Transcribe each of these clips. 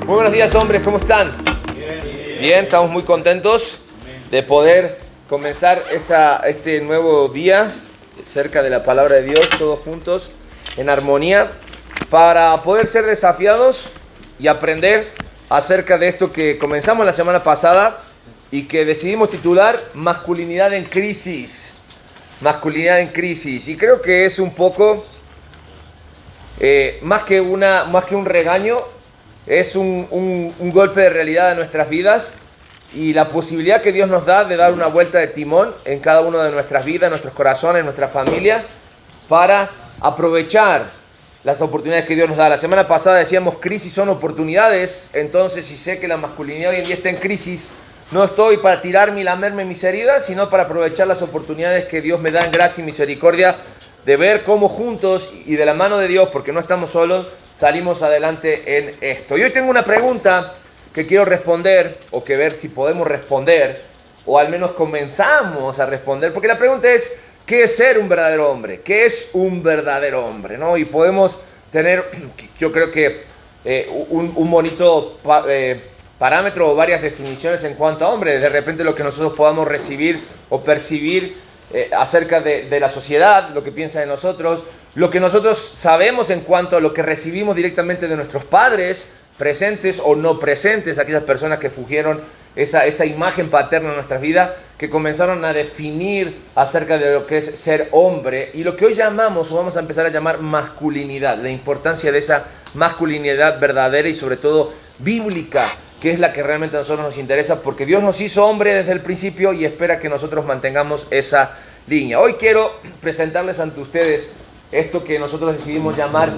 Muy buenos días, hombres, ¿cómo están? Bien, estamos muy contentos de poder comenzar este nuevo día cerca de la palabra de Dios, todos juntos, en armonía, para poder ser desafiados y aprender acerca de esto que comenzamos la semana pasada y que decidimos titular Masculinidad en Crisis. Masculinidad en Crisis. Y creo que es un poco, más que un regaño, es un golpe de realidad de nuestras vidas y la posibilidad que Dios nos da de dar una vuelta de timón en cada una de nuestras vidas, nuestros corazones, nuestra familia, para aprovechar las oportunidades que Dios nos da. La semana pasada decíamos crisis son oportunidades, entonces si sé que la masculinidad hoy en día está en crisis, no estoy para tirarme y lamerme mis heridas, sino para aprovechar las oportunidades que Dios me da en gracia y misericordia de ver cómo juntos y de la mano de Dios, porque no estamos solos, salimos adelante en esto. Y hoy tengo una pregunta que quiero responder, o que ver si podemos responder, o al menos comenzamos a responder, porque la pregunta es, ¿qué es ser un verdadero hombre? ¿Qué es un verdadero hombre? ¿No? Y podemos tener, yo creo que un bonito parámetro o varias definiciones en cuanto a hombre. De repente lo que nosotros podamos recibir o percibir acerca de la sociedad, lo que piensa de nosotros, lo que nosotros sabemos en cuanto a lo que recibimos directamente de nuestros padres, presentes o no presentes, aquellas personas que fugieron esa imagen paterna en nuestras vidas, que comenzaron a definir acerca de lo que es ser hombre, y lo que hoy llamamos, o vamos a empezar a llamar masculinidad, la importancia de esa masculinidad verdadera y sobre todo bíblica, que es la que realmente a nosotros nos interesa, porque Dios nos hizo hombre desde el principio y espera que nosotros mantengamos esa línea. Hoy quiero presentarles ante ustedes esto que nosotros decidimos llamar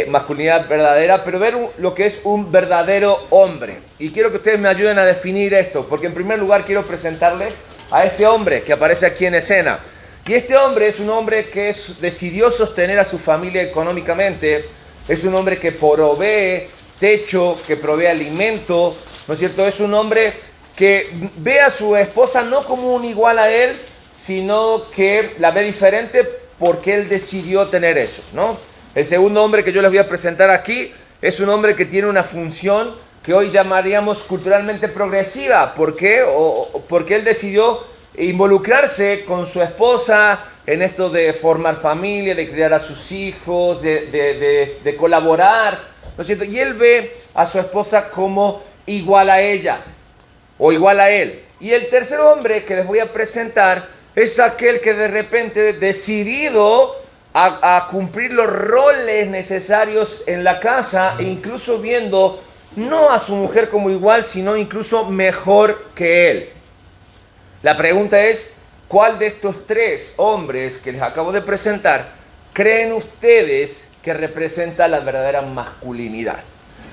masculinidad verdadera, pero ver lo que es un verdadero hombre. Y quiero que ustedes me ayuden a definir esto, porque en primer lugar quiero presentarle a este hombre que aparece aquí en escena. Y este hombre es un hombre que decidió sostener a su familia económicamente, es un hombre que provee techo, que provee alimento, ¿no es cierto? Es un hombre que ve a su esposa no como un igual a él, sino que la ve diferente porque él decidió tener eso, ¿no? El segundo hombre que yo les voy a presentar aquí es un hombre que tiene una función que hoy llamaríamos culturalmente progresiva. ¿Por qué? Porque él decidió involucrarse con su esposa en esto de formar familia, de criar a sus hijos, de colaborar, ¿no es cierto? Y él ve a su esposa como igual a ella o igual a él. Y el tercer hombre que les voy a presentar es aquel que de repente decidido a cumplir los roles necesarios en la casa, e incluso viendo no a su mujer como igual, sino incluso mejor que él. La pregunta es, ¿cuál de estos tres hombres que les acabo de presentar creen ustedes que representa la verdadera masculinidad?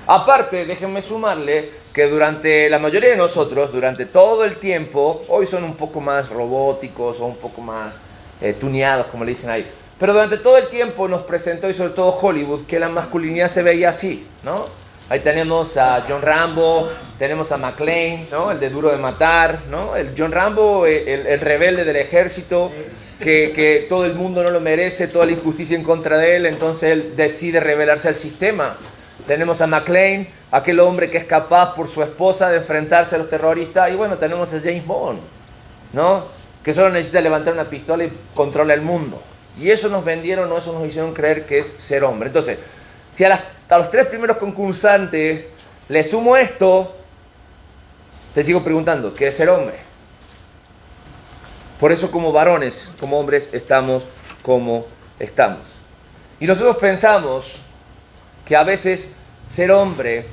Aparte, déjenme sumarle que durante la mayoría de nosotros, durante todo el tiempo, hoy son un poco más robóticos o un poco más tuneados, como le dicen ahí, pero durante todo el tiempo nos presentó, y sobre todo Hollywood, que la masculinidad se veía así, ¿no? Ahí tenemos a John Rambo, tenemos a McClane, ¿no? El de Duro de Matar, ¿no? El John Rambo, el rebelde del ejército, que todo el mundo no lo merece, toda la injusticia en contra de él, entonces él decide rebelarse al sistema. Tenemos a McClane, aquel hombre que es capaz por su esposa de enfrentarse a los terroristas. Y bueno, tenemos a James Bond, ¿no? Que solo necesita levantar una pistola y controla el mundo. Y eso nos vendieron, o eso nos hicieron creer que es ser hombre. Entonces, si a los tres primeros concursantes le sumo esto, te sigo preguntando, ¿qué es ser hombre? Por eso como varones, como hombres, estamos como estamos. Y nosotros pensamos que a veces ser hombre,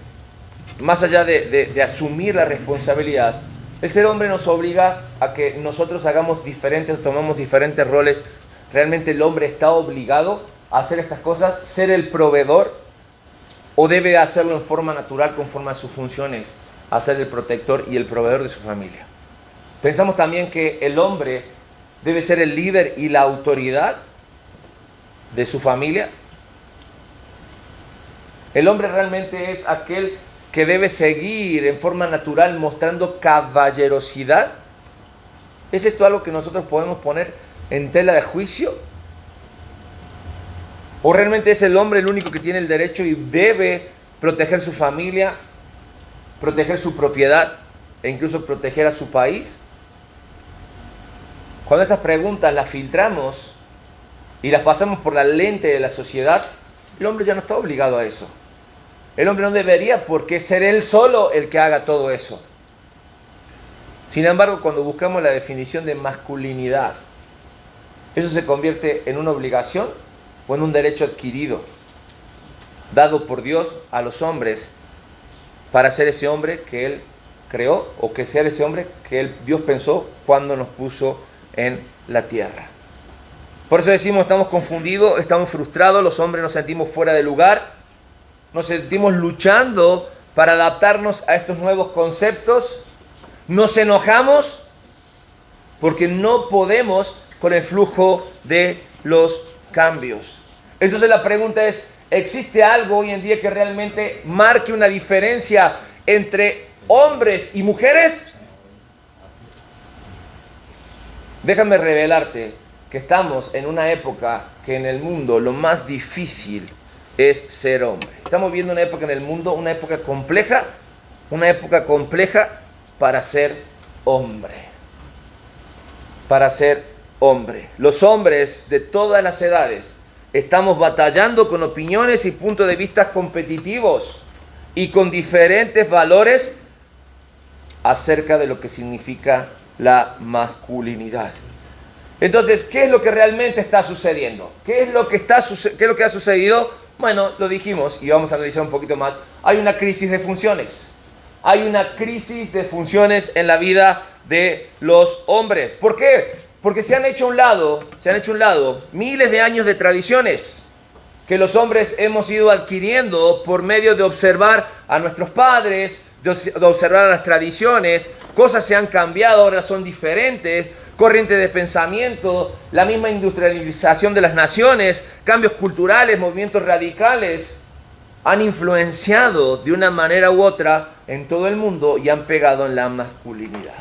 más allá de asumir la responsabilidad, el ser hombre nos obliga a que nosotros hagamos diferentes, tomamos diferentes roles. ¿Realmente el hombre está obligado a hacer estas cosas, ser el proveedor, o debe hacerlo en forma natural conforme a sus funciones, a ser el protector y el proveedor de su familia? Pensamos también que el hombre debe ser el líder y la autoridad de su familia. El hombre realmente es aquel que debe seguir en forma natural mostrando caballerosidad. ¿Es esto algo que nosotros podemos poner en tela de juicio? ¿O realmente es el hombre el único que tiene el derecho y debe proteger su familia, proteger su propiedad e incluso proteger a su país? Cuando estas preguntas las filtramos y las pasamos por la lente de la sociedad, el hombre ya no está obligado a eso. El hombre no debería por qué ser él solo el que haga todo eso. Sin embargo, cuando buscamos la definición de masculinidad, eso se convierte en una obligación o en un derecho adquirido, dado por Dios a los hombres para ser ese hombre que Él creó o que sea ese hombre que Dios pensó cuando nos puso en la tierra. Por eso decimos, estamos confundidos, estamos frustrados, los hombres nos sentimos fuera de lugar, nos sentimos luchando para adaptarnos a estos nuevos conceptos, nos enojamos porque no podemos con el flujo de los cambios. Entonces la pregunta es, ¿existe algo hoy en día que realmente marque una diferencia entre hombres y mujeres? Déjame revelarte que estamos en una época que en el mundo lo más difícil es ser hombre. Estamos viendo una época en el mundo, una época compleja para ser hombre. Para ser hombre. Los hombres de todas las edades estamos batallando con opiniones y puntos de vista competitivos y con diferentes valores acerca de lo que significa la masculinidad. Entonces, ¿qué es lo que realmente está sucediendo? ¿Qué es lo que ha sucedido? Bueno, lo dijimos y vamos a analizar un poquito más. Hay una crisis de funciones. Hay una crisis de funciones en la vida de los hombres. ¿Por qué? Porque se han hecho a un lado miles de años de tradiciones que los hombres hemos ido adquiriendo por medio de observar a nuestros padres, de observar las tradiciones. Cosas se han cambiado, ahora son diferentes. Corriente de pensamiento, la misma industrialización de las naciones, cambios culturales, movimientos radicales, han influenciado de una manera u otra en todo el mundo y han pegado en la masculinidad.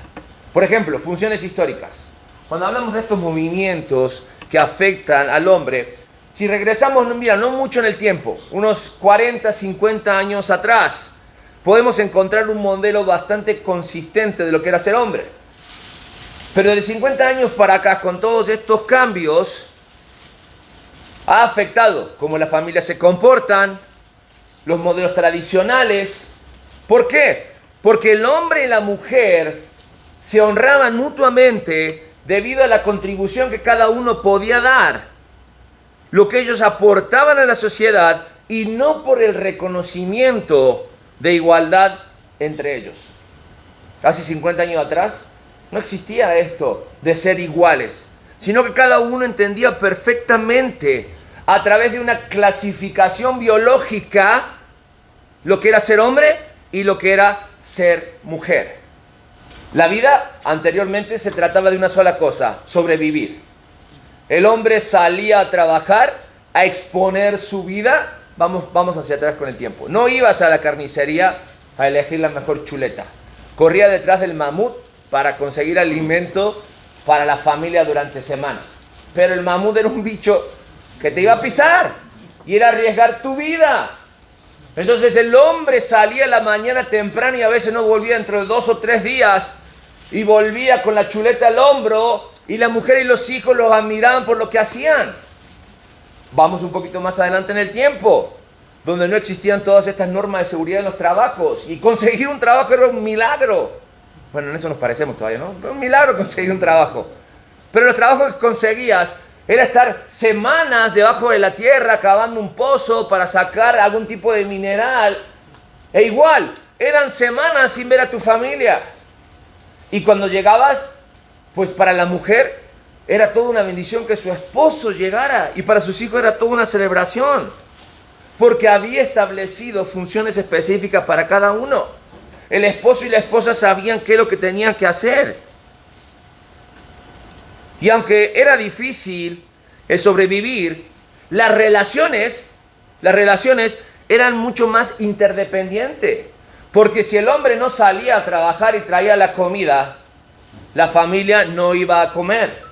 Por ejemplo, funciones históricas. Cuando hablamos de estos movimientos que afectan al hombre, si regresamos, mira, no mucho en el tiempo, unos 40, 50 años atrás, podemos encontrar un modelo bastante consistente de lo que era ser hombre. Pero de 50 años para acá, con todos estos cambios, ha afectado cómo las familias se comportan, los modelos tradicionales. ¿Por qué? Porque el hombre y la mujer se honraban mutuamente debido a la contribución que cada uno podía dar, lo que ellos aportaban a la sociedad y no por el reconocimiento de igualdad entre ellos. Hace 50 años atrás no existía esto de ser iguales, sino que cada uno entendía perfectamente a través de una clasificación biológica lo que era ser hombre y lo que era ser mujer. La vida anteriormente se trataba de una sola cosa, sobrevivir. El hombre salía a trabajar, a exponer su vida. Vamos hacia atrás con el tiempo. No ibas a la carnicería a elegir la mejor chuleta. Corría detrás del mamut para conseguir alimento para la familia durante semanas. Pero el mamut era un bicho que te iba a pisar y era arriesgar tu vida. Entonces el hombre salía a la mañana temprano y a veces no volvía dentro de 2 o 3 días y volvía con la chuleta al hombro y la mujer y los hijos los admiraban por lo que hacían. Vamos un poquito más adelante en el tiempo, donde no existían todas estas normas de seguridad en los trabajos y conseguir un trabajo era un milagro. Bueno, en eso nos parecemos todavía, ¿no? Es un milagro conseguir un trabajo. Pero los trabajos que conseguías era estar semanas debajo de la tierra cavando un pozo para sacar algún tipo de mineral. E igual, eran semanas sin ver a tu familia. Y cuando llegabas, pues para la mujer era toda una bendición que su esposo llegara. Y para sus hijos era toda una celebración. Porque había establecido funciones específicas para cada uno. El esposo y la esposa sabían qué es lo que tenían que hacer. Y aunque era difícil el sobrevivir, las relaciones eran mucho más interdependientes. Porque si el hombre no salía a trabajar y traía la comida, la familia no iba a comer.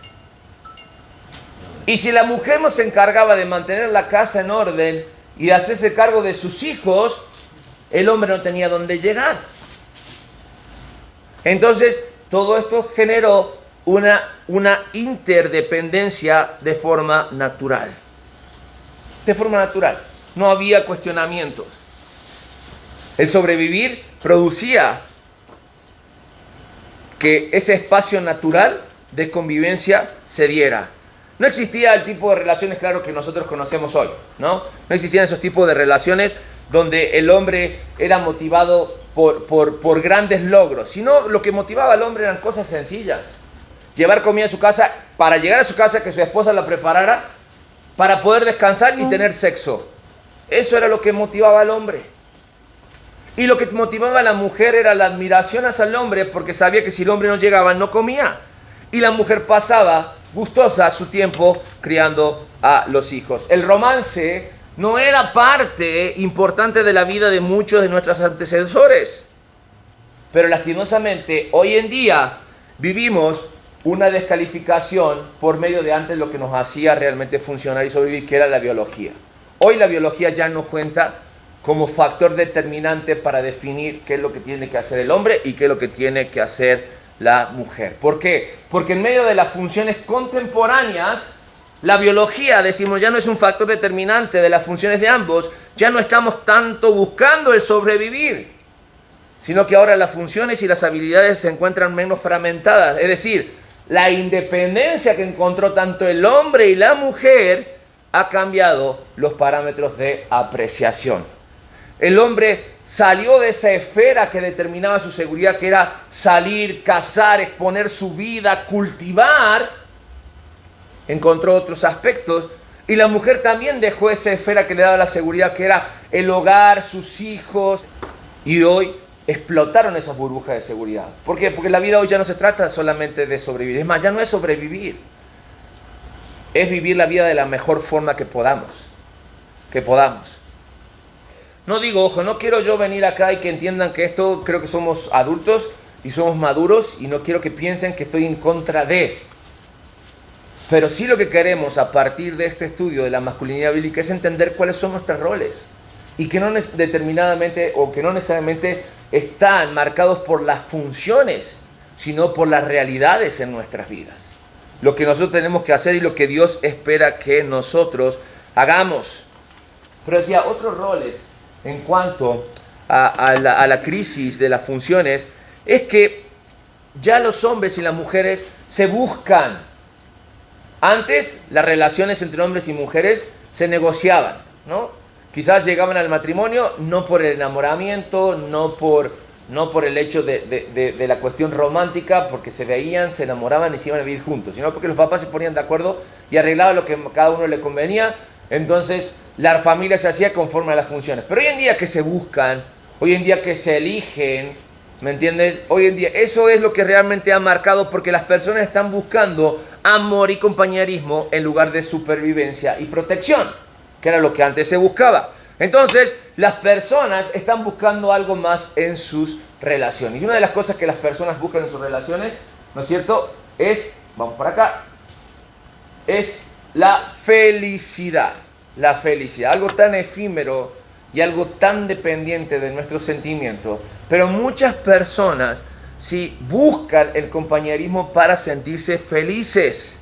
Y si la mujer no se encargaba de mantener la casa en orden y de hacerse cargo de sus hijos, el hombre no tenía dónde llegar. Entonces, todo esto generó una interdependencia de forma natural. De forma natural. No había cuestionamientos. El sobrevivir producía que ese espacio natural de convivencia se diera. No existía el tipo de relaciones, claro, que nosotros conocemos hoy, ¿no? No existían esos tipos de relaciones donde el hombre era motivado por grandes logros, sino lo que motivaba al hombre eran cosas sencillas. Llevar comida a su casa, para llegar a su casa, que su esposa la preparara, para poder descansar y tener sexo. Eso era lo que motivaba al hombre. Y lo que motivaba a la mujer era la admiración hacia el hombre, porque sabía que si el hombre no llegaba, no comía. Y la mujer pasaba gustosa su tiempo criando a los hijos. El romance no era parte importante de la vida de muchos de nuestros antecesores. Pero lastimosamente, hoy en día vivimos una descalificación por medio de antes lo que nos hacía realmente funcionar y sobrevivir, que era la biología. Hoy la biología ya no cuenta como factor determinante para definir qué es lo que tiene que hacer el hombre y qué es lo que tiene que hacer la mujer. ¿Por qué? Porque en medio de las funciones contemporáneas, la biología, decimos, ya no es un factor determinante de las funciones de ambos, ya no estamos tanto buscando el sobrevivir, sino que ahora las funciones y las habilidades se encuentran menos fragmentadas. Es decir, la independencia que encontró tanto el hombre y la mujer ha cambiado los parámetros de apreciación. El hombre salió de esa esfera que determinaba su seguridad, que era salir, cazar, exponer su vida, cultivar. Encontró otros aspectos. Y la mujer también dejó esa esfera que le daba la seguridad, que era el hogar, sus hijos. Y hoy explotaron esas burbujas de seguridad. ¿Por qué? Porque la vida hoy ya no se trata solamente de sobrevivir. Es más, ya no es sobrevivir. Es vivir la vida de la mejor forma que podamos. No digo, ojo, no quiero yo venir acá y que entiendan que esto, creo que somos adultos y somos maduros y no quiero que piensen que estoy en contra de. Pero sí lo que queremos a partir de este estudio de la masculinidad bíblica es entender cuáles son nuestros roles y que no determinadamente o que no necesariamente están marcados por las funciones, sino por las realidades en nuestras vidas. Lo que nosotros tenemos que hacer y lo que Dios espera que nosotros hagamos. Pero decía, otros roles en cuanto a la crisis de las funciones es que ya los hombres y las mujeres se buscan. Antes las relaciones entre hombres y mujeres se negociaban, ¿no? Quizás llegaban al matrimonio no por el enamoramiento, no por el hecho de la cuestión romántica, porque se veían, se enamoraban y se iban a vivir juntos, sino porque los papás se ponían de acuerdo y arreglaban lo que a cada uno le convenía. Entonces la familia se hacía conforme a las funciones. Pero hoy en día que se buscan, hoy en día que se eligen, ¿me entiendes? Hoy en día eso es lo que realmente ha marcado, porque las personas están buscando amor y compañerismo en lugar de supervivencia y protección, que era lo que antes se buscaba. Entonces las personas están buscando algo más en sus relaciones. Y una de las cosas que las personas buscan en sus relaciones, ¿no es cierto?, es, vamos por acá, es la felicidad. La felicidad, algo tan efímero y algo tan dependiente de nuestros sentimientos. Pero muchas personas sí buscan el compañerismo para sentirse felices.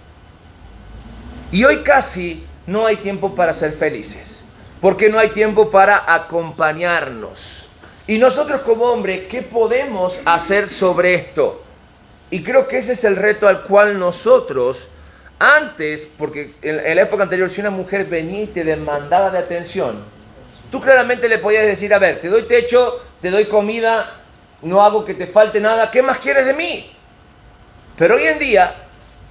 Y hoy casi no hay tiempo para ser felices, porque no hay tiempo para acompañarnos. Y nosotros como hombres, ¿qué podemos hacer sobre esto? Y creo que ese es el reto al cual nosotros, antes, porque en la época anterior, si una mujer venía y te demandaba de atención, tú claramente le podías decir, a ver, te doy techo, te doy comida, no hago que te falte nada, ¿qué más quieres de mí? Pero hoy en día,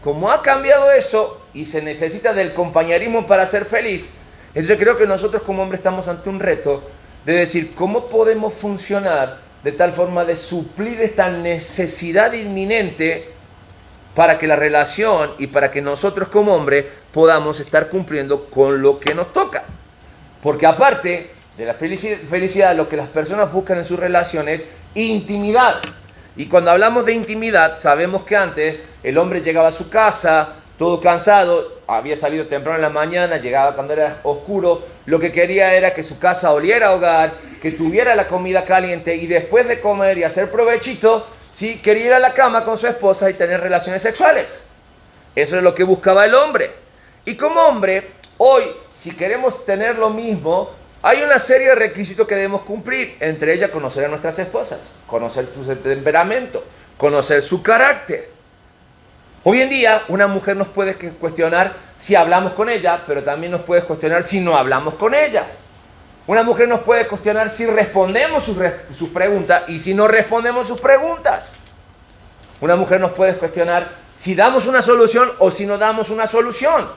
como ha cambiado eso y se necesita del compañerismo para ser feliz, entonces creo que nosotros como hombres estamos ante un reto de decir, ¿cómo podemos funcionar de tal forma de suplir esta necesidad inminente para que la relación y para que nosotros como hombres podamos estar cumpliendo con lo que nos toca? Porque aparte de la felicidad, lo que las personas buscan en sus relaciones es intimidad. Y cuando hablamos de intimidad, sabemos que antes el hombre llegaba a su casa todo cansado, había salido temprano en la mañana, llegaba cuando era oscuro, lo que quería era que su casa oliera a hogar, que tuviera la comida caliente y después de comer y hacer provechito, si quería ir a la cama con su esposa y tener relaciones sexuales. Eso es lo que buscaba el hombre. Y como hombre, hoy, si queremos tener lo mismo, hay una serie de requisitos que debemos cumplir. Entre ellas, conocer a nuestras esposas, conocer su temperamento, conocer su carácter. Hoy en día, una mujer nos puede cuestionar si hablamos con ella, pero también nos puede cuestionar si no hablamos con ella. Una mujer nos puede cuestionar si respondemos sus preguntas y si no respondemos sus preguntas. Una mujer nos puede cuestionar si damos una solución o si no damos una solución.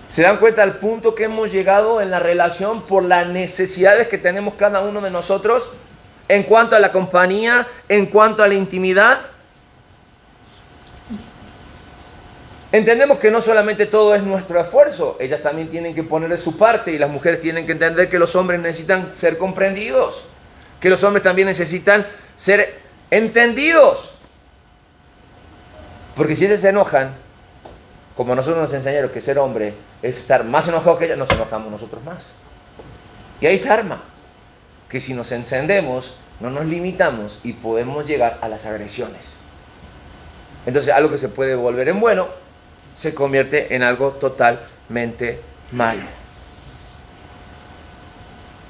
¿Se dan cuenta del punto que hemos llegado en la relación por las necesidades que tenemos cada uno de nosotros en cuanto a la compañía, en cuanto a la intimidad? Entendemos que no solamente todo es nuestro esfuerzo, ellas también tienen que poner de su parte y las mujeres tienen que entender que los hombres necesitan ser comprendidos, que los hombres también necesitan ser entendidos. Porque si ellas se enojan, como nosotros nos enseñaron que ser hombre es estar más enojado que ellas, nos enojamos nosotros más. Y ahí se arma, que si nos encendemos, no nos limitamos y podemos llegar a las agresiones. Entonces algo que se puede volver en bueno, se convierte en algo totalmente malo.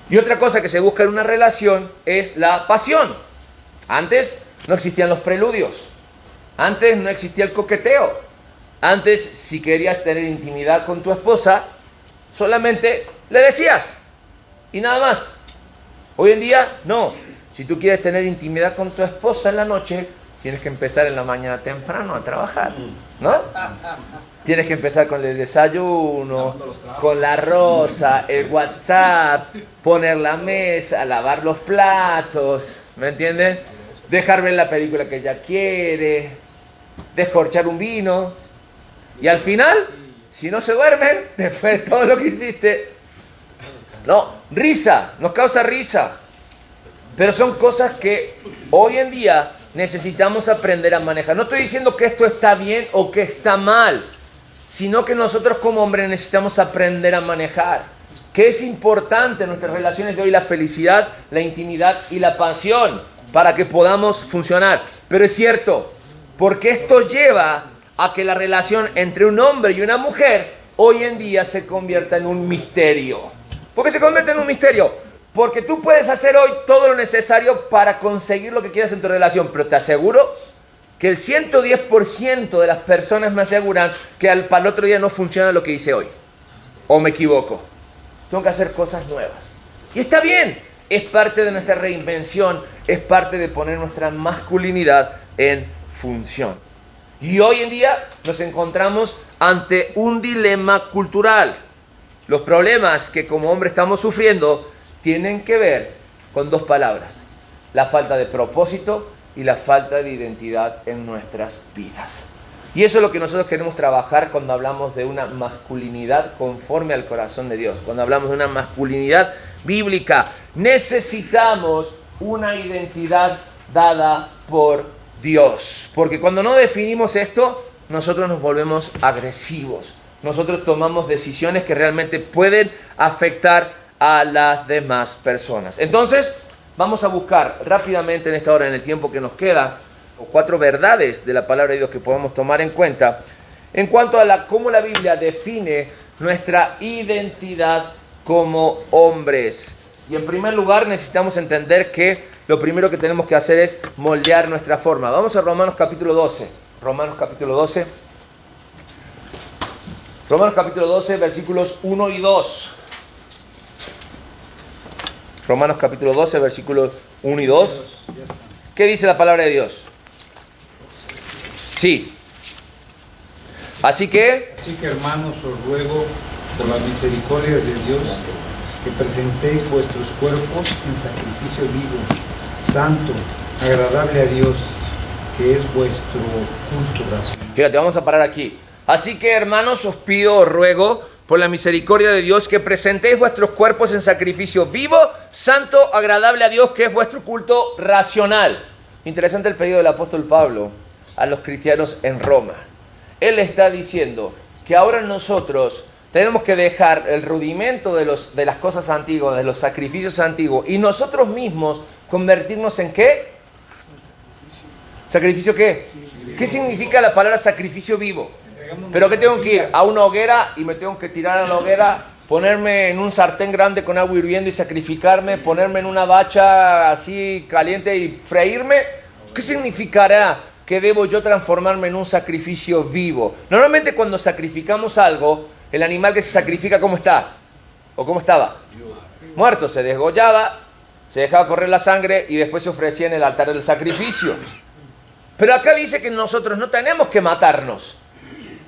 Y otra cosa que se busca en una relación es la pasión. Antes no existían los preludios. Antes no existía el coqueteo. Antes, si querías tener intimidad con tu esposa, solamente le decías y nada más. Hoy en día, no. Si tú quieres tener intimidad con tu esposa en la noche, tienes que empezar en la mañana temprano a trabajar, ¿no? Tienes que empezar con el desayuno, con la rosa, el WhatsApp, poner la mesa, lavar los platos, ¿me entiendes? Dejar ver la película que ella quiere, descorchar un vino. Y al final, si no se duermen, después de todo lo que hiciste, no, risa, nos causa risa. Pero son cosas que hoy en día necesitamos aprender a manejar. No estoy diciendo que esto está bien o que está mal, sino que nosotros como hombres necesitamos aprender a manejar. Que es importante en nuestras relaciones de hoy la felicidad, la intimidad y la pasión para que podamos funcionar. Pero es cierto, porque esto lleva a que la relación entre un hombre y una mujer hoy en día se convierta en un misterio. ¿Por qué se convierte en un misterio? Porque tú puedes hacer hoy todo lo necesario para conseguir lo que quieras en tu relación, pero te aseguro que el 110% de las personas me aseguran que para el otro día no funciona lo que hice hoy. ¿O me equivoco? Tengo que hacer cosas nuevas. Y está bien, es parte de nuestra reinvención, es parte de poner nuestra masculinidad en función. Y hoy en día nos encontramos ante un dilema cultural. Los problemas que como hombres estamos sufriendo tienen que ver con dos palabras: la falta de propósito y la falta de identidad en nuestras vidas. Y eso es lo que nosotros queremos trabajar cuando hablamos de una masculinidad conforme al corazón de Dios. Cuando hablamos de una masculinidad bíblica, necesitamos una identidad dada por Dios. Porque cuando no definimos esto, nosotros nos volvemos agresivos. Nosotros tomamos decisiones que realmente pueden afectar a las demás personas. Entonces, vamos a buscar rápidamente en esta hora, en el tiempo que nos queda, 4 verdades de la palabra de Dios que podemos tomar en cuenta en cuanto a cómo la Biblia define nuestra identidad como hombres. Y en primer lugar necesitamos entender que lo primero que tenemos que hacer es moldear nuestra forma. Vamos a Romanos capítulo 12. Romanos capítulo 12. Romanos capítulo 12, versículos 1 y 2. Romanos capítulo 12, versículos 1 y 2. ¿Qué dice la palabra de Dios? Sí. Así que, hermanos, os ruego por las misericordias de Dios que presentéis vuestros cuerpos en sacrificio vivo, santo, agradable a Dios, que es vuestro culto racional. Fíjate, vamos a parar aquí. Así que, hermanos, os pido, os ruego por la misericordia de Dios que presentéis vuestros cuerpos en sacrificio vivo, santo, agradable a Dios, que es vuestro culto racional. Interesante el pedido del apóstol Pablo a los cristianos en Roma. Él está diciendo que ahora nosotros tenemos que dejar el rudimento de las cosas antiguas, de los sacrificios antiguos, y nosotros mismos convertirnos en ¿qué? ¿Sacrificio qué? ¿Qué significa la palabra sacrificio vivo? ¿Pero qué tengo que ir? A una hoguera y me tengo que tirar a la hoguera, ponerme en un sartén grande con agua hirviendo y sacrificarme, ponerme en una bacha así caliente y freírme. ¿Qué significará que debo yo transformarme en un sacrificio vivo? Normalmente cuando sacrificamos algo, el animal que se sacrifica, ¿cómo está? ¿O cómo estaba? Muerto, se desgollaba, se dejaba correr la sangre y después se ofrecía en el altar del sacrificio. Pero acá dice que nosotros no tenemos que matarnos,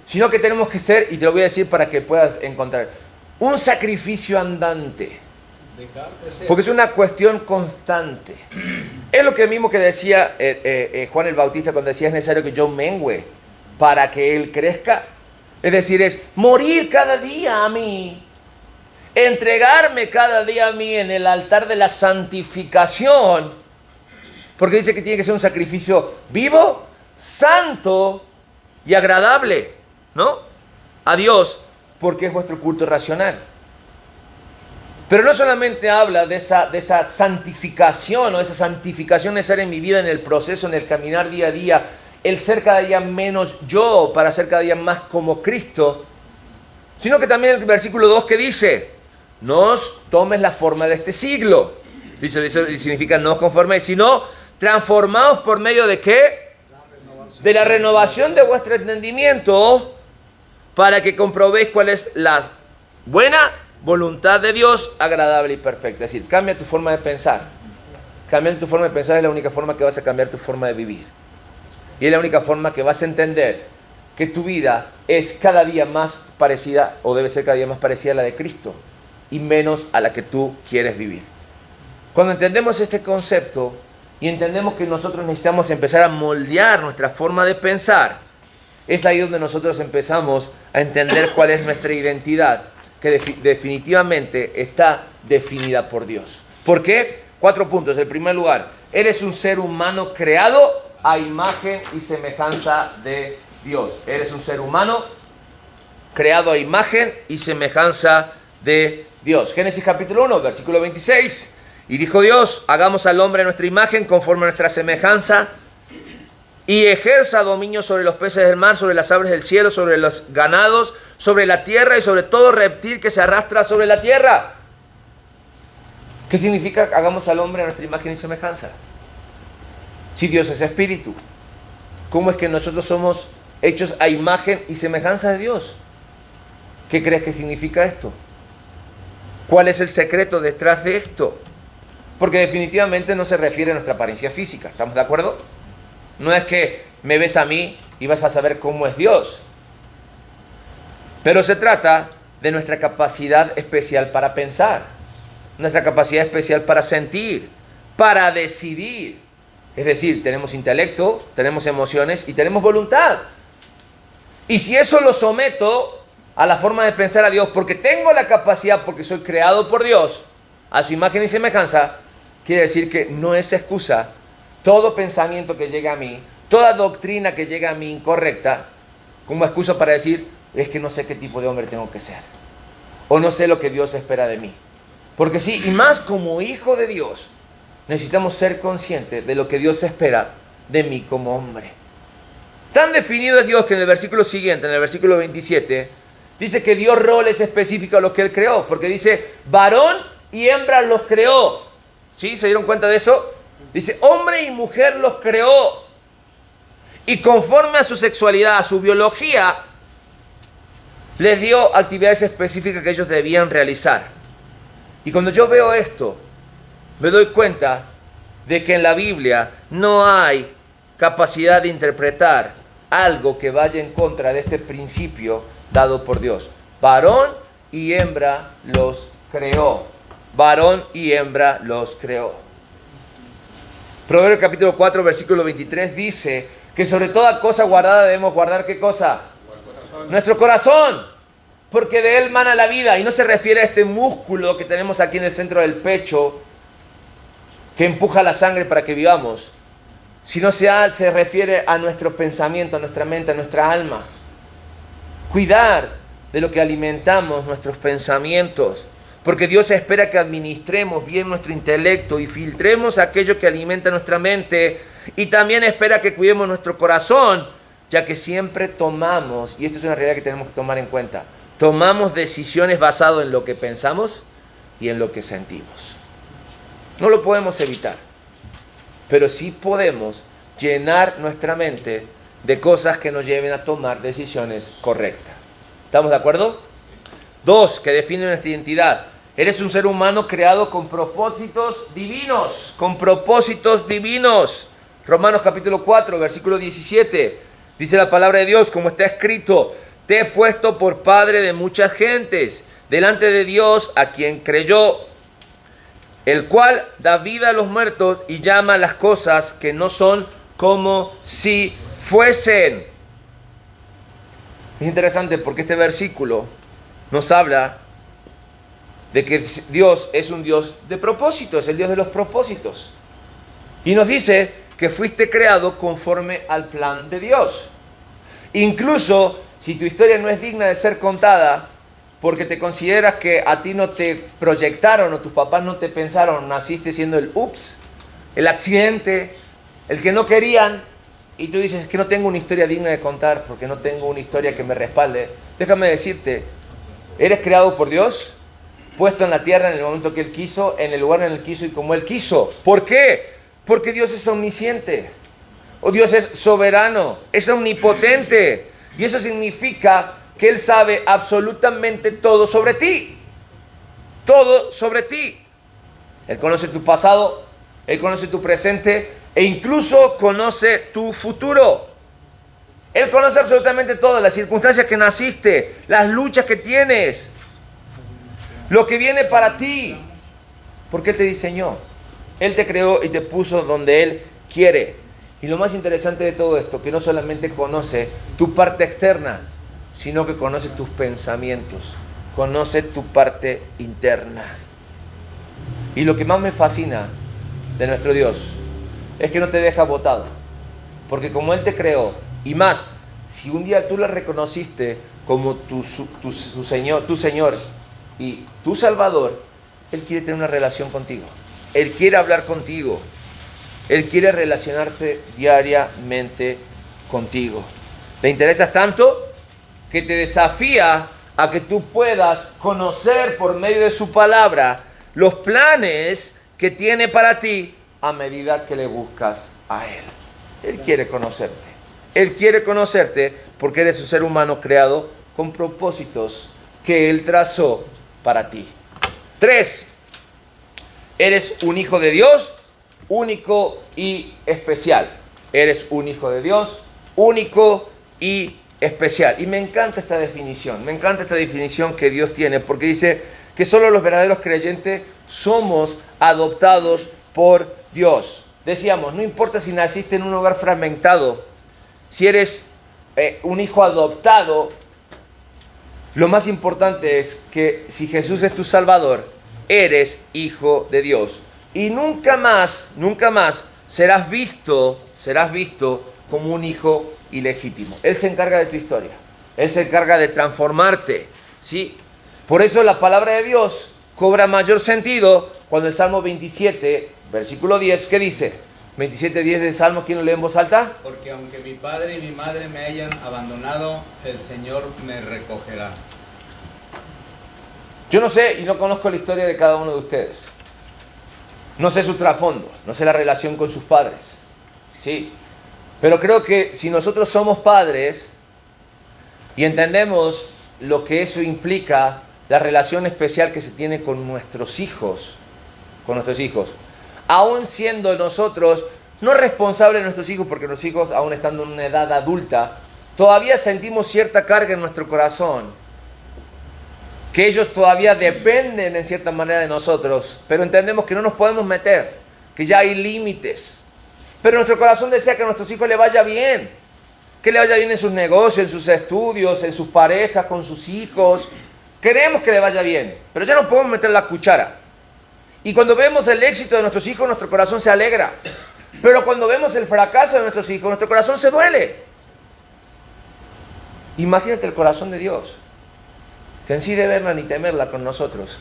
sino que tenemos que ser, y te lo voy a decir para que puedas encontrar, un sacrificio andante. Porque es una cuestión constante. Es lo que mismo que decía Juan el Bautista cuando decía es necesario que yo mengüe para que Él crezca. Es decir, es morir cada día a mí, entregarme cada día a mí en el altar de la santificación, porque dice que tiene que ser un sacrificio vivo, santo y agradable, ¿no? A Dios, porque es vuestro culto racional. Pero no solamente habla de esa santificación o esa santificación necesaria en mi vida, en el proceso, en el caminar día a día, el ser cada día menos yo para ser cada día más como Cristo, sino que también el versículo 2 que dice, no os tomes la forma de este siglo. Dice, significa no os conforméis, sino transformaos por medio de ¿qué? De la renovación de vuestro entendimiento, para que comprobéis cuál es la buena voluntad de Dios, agradable y perfecta. Es decir, cambia tu forma de pensar. Cambiando tu forma de pensar es la única forma que vas a cambiar tu forma de vivir. Y es la única forma que vas a entender que tu vida es cada día más parecida, o debe ser cada día más parecida a la de Cristo, y menos a la que tú quieres vivir. Cuando entendemos este concepto y entendemos que nosotros necesitamos empezar a moldear nuestra forma de pensar, es ahí donde nosotros empezamos a entender cuál es nuestra identidad, que definitivamente está definida por Dios. ¿Por qué? 4 puntos. En primer lugar, eres un ser humano creado a imagen y semejanza de Dios. Eres un ser humano creado a imagen y semejanza de Dios. Génesis capítulo 1, versículo 26. Y dijo Dios, hagamos al hombre a nuestra imagen, conforme a nuestra semejanza, y ejerza dominio sobre los peces del mar, sobre las aves del cielo, sobre los ganados, sobre la tierra y sobre todo reptil que se arrastra sobre la tierra. ¿Qué significa hagamos al hombre a nuestra imagen y semejanza? Si Dios es espíritu, ¿cómo es que nosotros somos hechos a imagen y semejanza de Dios? ¿Qué crees que significa esto? ¿Cuál es el secreto detrás de esto? Porque definitivamente no se refiere a nuestra apariencia física, ¿estamos de acuerdo? No es que me ves a mí y vas a saber cómo es Dios. Pero se trata de nuestra capacidad especial para pensar, nuestra capacidad especial para sentir, para decidir. Es decir, tenemos intelecto, tenemos emociones y tenemos voluntad. Y si eso lo someto a la forma de pensar a Dios, porque tengo la capacidad, porque soy creado por Dios, a su imagen y semejanza, quiere decir que no es excusa todo pensamiento que llega a mí, toda doctrina que llega a mí incorrecta, como excusa para decir, es que no sé qué tipo de hombre tengo que ser, o no sé lo que Dios espera de mí. Porque sí, y más como hijo de Dios, necesitamos ser conscientes de lo que Dios espera de mí como hombre. Tan definido es Dios que en el versículo siguiente, en el versículo 27, dice que dio roles específicos a los que Él creó, porque dice, varón y hembra los creó. ¿Sí? ¿Se dieron cuenta de eso? Dice, hombre y mujer los creó. Y conforme a su sexualidad, a su biología, les dio actividades específicas que ellos debían realizar. Y cuando yo veo esto, me doy cuenta de que en la Biblia no hay capacidad de interpretar algo que vaya en contra de este principio dado por Dios. Varón y hembra los creó. Varón y hembra los creó. Proverbios capítulo 4, versículo 23 dice que sobre toda cosa guardada debemos guardar ¿qué cosa? Nuestro corazón, porque de él mana la vida. Y no se refiere a este músculo que tenemos aquí en el centro del pecho que empuja la sangre para que vivamos, sino se refiere a nuestro pensamiento, a nuestra mente, a nuestra alma. Cuidar de lo que alimentamos nuestros pensamientos, porque Dios espera que administremos bien nuestro intelecto y filtremos aquello que alimenta nuestra mente Y también espera que cuidemos nuestro corazón, ya que siempre tomamos, y esto es una realidad que tenemos que tomar en cuenta, tomamos decisiones basadas en lo que pensamos y en lo que sentimos. No lo podemos evitar, pero sí podemos llenar nuestra mente de cosas que nos lleven a tomar decisiones correctas. ¿Estamos de acuerdo? 2, que define nuestra identidad. Eres un ser humano creado con propósitos divinos, con propósitos divinos. Romanos capítulo 4, versículo 17, dice la palabra de Dios, como está escrito, te he puesto por padre de muchas gentes, delante de Dios a quien creyó, el cual da vida a los muertos y llama a las cosas que no son como si fuesen. Es interesante porque este versículo nos habla de que Dios es un Dios de propósitos, es el Dios de los propósitos. Y nos dice que fuiste creado conforme al plan de Dios. Incluso si tu historia no es digna de ser contada, porque te consideras que a ti no te proyectaron o tus papás no te pensaron, naciste siendo el ups, el accidente, el que no querían, y tú dices, es que no tengo una historia digna de contar, porque no tengo una historia que me respalde. Déjame decirte, eres creado por Dios, puesto en la tierra en el momento que Él quiso, en el lugar en el que quiso y como Él quiso. ¿Por qué? Porque Dios es omnisciente, o Dios es soberano, es omnipotente, y eso significa que Él sabe absolutamente todo sobre ti. Todo sobre ti. Él conoce tu pasado, Él conoce tu presente e incluso conoce tu futuro. Él conoce absolutamente todo, las circunstancias que naciste, las luchas que tienes, lo que viene para ti. Porque Él te diseñó, Él te creó y te puso donde Él quiere. Y lo más interesante de todo esto, que no solamente conoce tu parte externa, sino que conoce tus pensamientos, conoce tu parte interna. Y lo que más me fascina de nuestro Dios es que no te deja botado, porque como Él te creó, y más, si un día tú lo reconociste como tu Señor y tu Salvador, Él quiere tener una relación contigo, Él quiere hablar contigo, Él quiere relacionarte diariamente contigo. ¿Le interesas tanto que te desafía a que tú puedas conocer por medio de su palabra los planes que tiene para ti a medida que le buscas a Él? Él quiere conocerte. Él quiere conocerte porque eres un ser humano creado con propósitos que Él trazó para ti. 3. Eres un hijo de Dios, único y especial. Eres un hijo de Dios, único y especial. Y me encanta esta definición. Me encanta esta definición que Dios tiene, porque dice que solo los verdaderos creyentes somos adoptados por Dios. Decíamos, no importa si naciste en un hogar fragmentado, si eres un hijo adoptado, lo más importante es que si Jesús es tu Salvador, eres hijo de Dios. Y nunca más serás visto como un hijo ilegítimo. Él se encarga de tu historia. Él se encarga de transformarte, ¿sí? Por eso la palabra de Dios cobra mayor sentido cuando el Salmo 27, versículo 10, ¿qué dice? 27:10 del Salmo, ¿quién lo lee en voz alta? Porque aunque mi padre y mi madre me hayan abandonado, el Señor me recogerá. Yo no sé y no conozco la historia de cada uno de ustedes. No sé su trasfondo, no sé la relación con sus padres, ¿sí? Pero creo que si nosotros somos padres y entendemos lo que eso implica, la relación especial que se tiene con nuestros hijos, aún siendo nosotros no responsables de nuestros hijos, porque nuestros hijos, aún estando en una edad adulta, todavía sentimos cierta carga en nuestro corazón, que ellos todavía dependen en cierta manera de nosotros, pero entendemos que no nos podemos meter, que ya hay límites. Pero nuestro corazón desea que a nuestros hijos le vaya bien, que le vaya bien en sus negocios, en sus estudios, en sus parejas, con sus hijos. Queremos que le vaya bien, pero ya no podemos meter la cuchara. Y cuando vemos el éxito de nuestros hijos, nuestro corazón se alegra. Pero cuando vemos el fracaso de nuestros hijos, nuestro corazón se duele. Imagínate el corazón de Dios, que en sí de verla ni temerla con nosotros,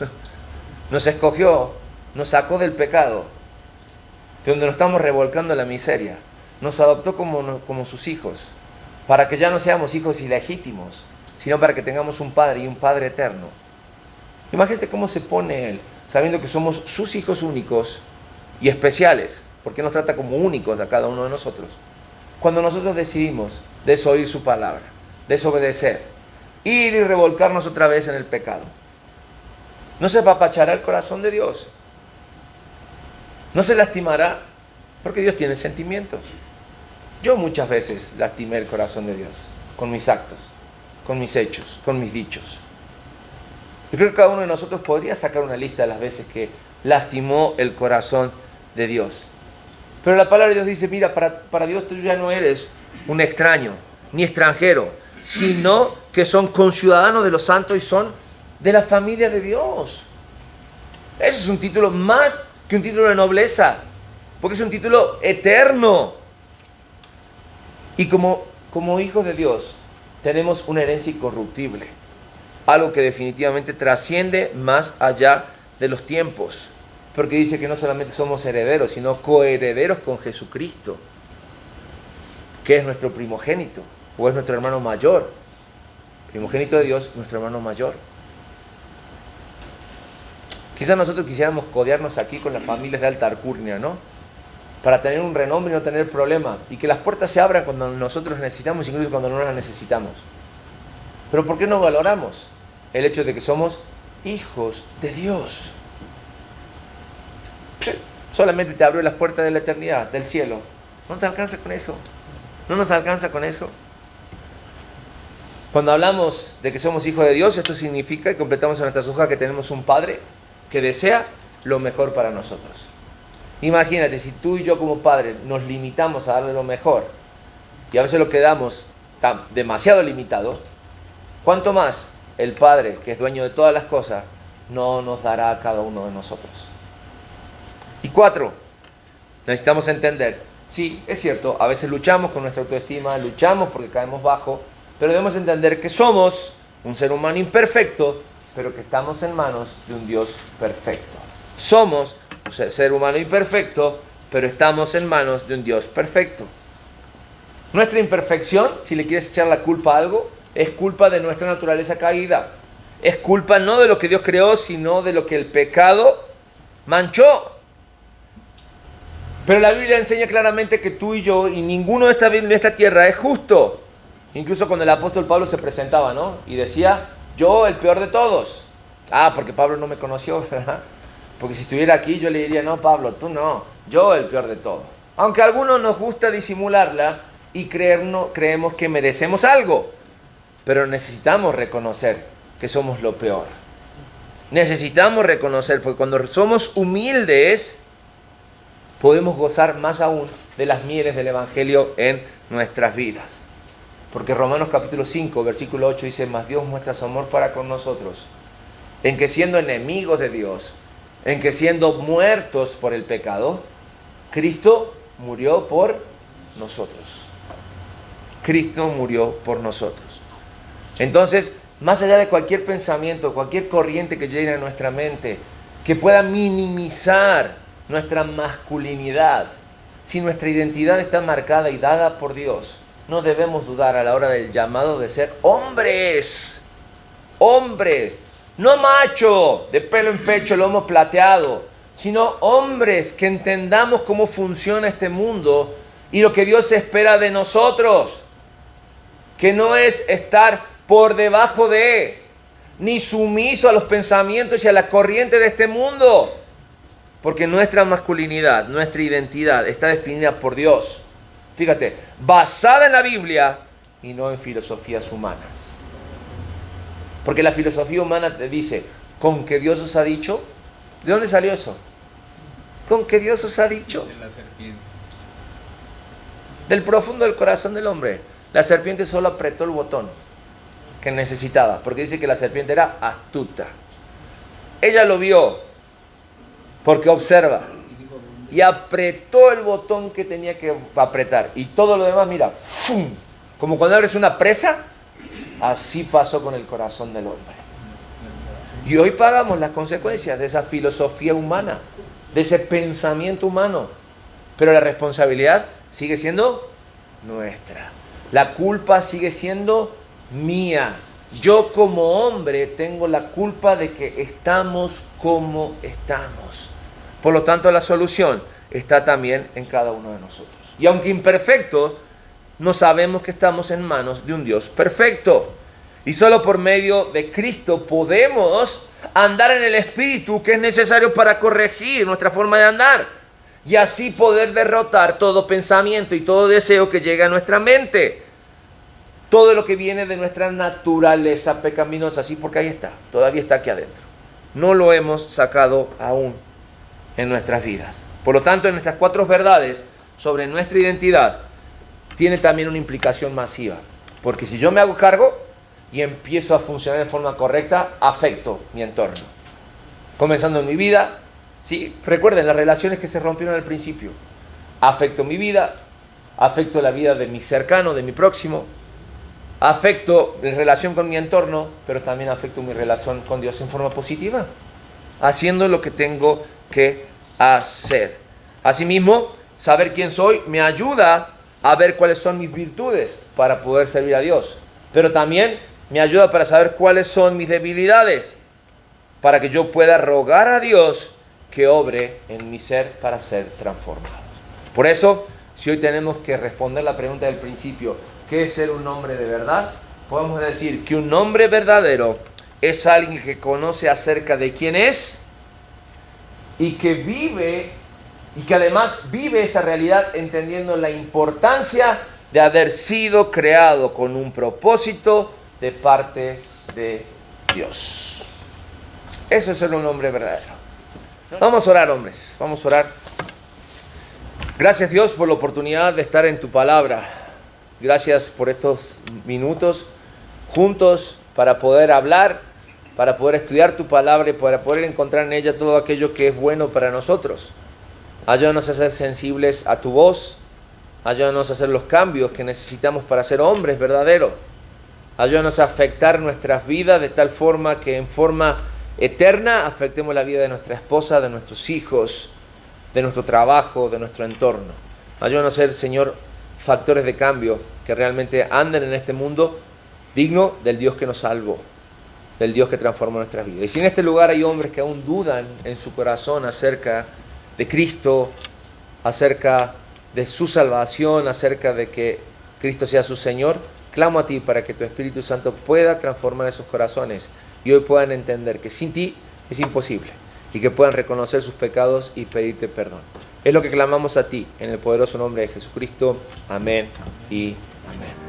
nos escogió, nos sacó del pecado, de donde nos estamos revolcando en la miseria, nos adoptó como sus hijos, para que ya no seamos hijos ilegítimos, sino para que tengamos un Padre y un Padre eterno. Imagínate cómo se pone Él, sabiendo que somos sus hijos únicos y especiales, porque nos trata como únicos a cada uno de nosotros. Cuando nosotros decidimos desoír su palabra, desobedecer, ir y revolcarnos otra vez en el pecado, no se apapachará el corazón de Dios, no se lastimará, porque Dios tiene sentimientos. Yo muchas veces lastimé el corazón de Dios con mis actos, con mis hechos, con mis dichos. Yo creo que cada uno de nosotros podría sacar una lista de las veces que lastimó el corazón de Dios. Pero la palabra de Dios dice, mira, para Dios tú ya no eres un extraño, ni extranjero, sino que son conciudadanos de los santos y son de la familia de Dios. Eso es un título más que un título de nobleza, porque es un título eterno. Y como hijos de Dios, tenemos una herencia incorruptible, algo que definitivamente trasciende más allá de los tiempos, porque dice que no solamente somos herederos, sino coherederos con Jesucristo, que es nuestro primogénito, o es nuestro hermano mayor. Primogénito de Dios, nuestro hermano mayor. Quizás nosotros quisiéramos codearnos aquí con las familias de alta alcurnia, ¿no? Para tener un renombre y no tener problema, y que las puertas se abran cuando nosotros las necesitamos, incluso cuando no las necesitamos. Pero ¿por qué no valoramos el hecho de que somos hijos de Dios? Solamente te abrió las puertas de la eternidad, del cielo. ¿No te alcanza con eso? ¿No nos alcanza con eso? Cuando hablamos de que somos hijos de Dios, esto significa, y completamos en nuestras hojas, que tenemos un Padre que desea lo mejor para nosotros. Imagínate, si tú y yo como padre nos limitamos a darle lo mejor, y a veces lo quedamos demasiado limitado, ¿cuánto más el Padre, que es dueño de todas las cosas, no nos dará a cada uno de nosotros? Y 4, necesitamos entender, sí, es cierto, a veces luchamos con nuestra autoestima, luchamos porque caemos bajo, pero debemos entender que somos un ser humano imperfecto, pero que estamos en manos de un Dios perfecto. Somos un ser humano imperfecto, pero estamos en manos de un Dios perfecto. Nuestra imperfección, si le quieres echar la culpa a algo, es culpa de nuestra naturaleza caída. Es culpa no de lo que Dios creó, sino de lo que el pecado manchó. Pero la Biblia enseña claramente que tú y yo, y ninguno de esta tierra es justo. Incluso cuando el apóstol Pablo se presentaba, ¿no? Y decía, yo el peor de todos. Porque Pablo no me conoció, ¿verdad? Porque si estuviera aquí yo le diría, no Pablo, tú no, yo el peor de todos. Aunque a algunos nos gusta disimularla y creemos que merecemos algo. Pero necesitamos reconocer que somos lo peor. Necesitamos reconocer, porque cuando somos humildes, podemos gozar más aún de las mieles del Evangelio en nuestras vidas. Porque Romanos capítulo 5, versículo 8 dice, mas Dios muestra su amor para con nosotros, en que siendo enemigos de Dios, en que siendo muertos por el pecado, Cristo murió por nosotros. Cristo murió por nosotros. Entonces, más allá de cualquier pensamiento, cualquier corriente que llegue a nuestra mente, que pueda minimizar nuestra masculinidad, si nuestra identidad está marcada y dada por Dios, no debemos dudar a la hora del llamado de ser hombres. Hombres. No macho, de pelo en pecho, lomo plateado, sino hombres que entendamos cómo funciona este mundo y lo que Dios espera de nosotros. Que no es estar por debajo de, ni sumiso a los pensamientos y a la corriente de este mundo. Porque nuestra masculinidad, nuestra identidad está definida por Dios. Fíjate, basada en la Biblia y no en filosofías humanas. Porque la filosofía humana te dice, ¿con que Dios os ha dicho? ¿De dónde salió eso? ¿Con que Dios os ha dicho? De la serpiente. Del profundo del corazón del hombre. La serpiente solo apretó el botón que necesitaba, porque dice que la serpiente era astuta. Ella lo vio, porque observa, y apretó el botón que tenía que apretar. Y todo lo demás, mira, ¡fum! Como cuando abres una presa, así pasó con el corazón del hombre. Y hoy pagamos las consecuencias de esa filosofía humana, de ese pensamiento humano. Pero la responsabilidad sigue siendo nuestra. La culpa sigue siendo mía. Yo como hombre tengo la culpa de que estamos como estamos. Por lo tanto, la solución está también en cada uno de nosotros. Y aunque imperfectos, no sabemos que estamos en manos de un Dios perfecto. Y solo por medio de Cristo podemos andar en el Espíritu, que es necesario para corregir nuestra forma de andar. Y así poder derrotar todo pensamiento y todo deseo que llega a nuestra mente. Todo lo que viene de nuestra naturaleza pecaminosa. Sí, porque ahí está, todavía está aquí adentro. No lo hemos sacado aún en nuestras vidas. Por lo tanto, en estas 4 verdades sobre nuestra identidad, tiene también una implicación masiva. Porque si yo me hago cargo y empiezo a funcionar de forma correcta, afecto mi entorno. Comenzando en mi vida, ¿sí? Recuerden las relaciones que se rompieron al principio. Afecto mi vida, afecto la vida de mi cercano, de mi próximo, afecto mi relación con mi entorno, pero también afecto mi relación con Dios en forma positiva, haciendo lo que tengo que hacer. Asimismo, saber quién soy me ayuda a ver cuáles son mis virtudes para poder servir a Dios, pero también me ayuda para saber cuáles son mis debilidades, para que yo pueda rogar a Dios que obre en mi ser para ser transformados. Por eso, si hoy tenemos que responder la pregunta del principio, ¿qué es ser un hombre de verdad? Podemos decir que un hombre verdadero es alguien que conoce acerca de quién es y que vive, y que además vive esa realidad entendiendo la importancia de haber sido creado con un propósito de parte de Dios. Eso es ser un hombre verdadero. Vamos a orar, hombres, vamos a orar. Gracias, Dios, por la oportunidad de estar en tu palabra. Gracias por estos minutos juntos para poder hablar, para poder estudiar tu palabra y para poder encontrar en ella todo aquello que es bueno para nosotros. Ayúdanos a ser sensibles a tu voz. Ayúdanos a hacer los cambios que necesitamos para ser hombres verdaderos. Ayúdanos a afectar nuestras vidas de tal forma que en forma eterna afectemos la vida de nuestra esposa, de nuestros hijos, de nuestro trabajo, de nuestro entorno. Ayúdanos a ser, Señor, factores de cambio que realmente anden en este mundo digno del Dios que nos salvó, del Dios que transformó nuestras vidas. Y si en este lugar hay hombres que aún dudan en su corazón acerca de Cristo, acerca de su salvación, acerca de que Cristo sea su Señor, clamo a ti para que tu Espíritu Santo pueda transformar esos corazones y hoy puedan entender que sin ti es imposible y que puedan reconocer sus pecados y pedirte perdón. Es lo que clamamos a ti en el poderoso nombre de Jesucristo. Amén y amén.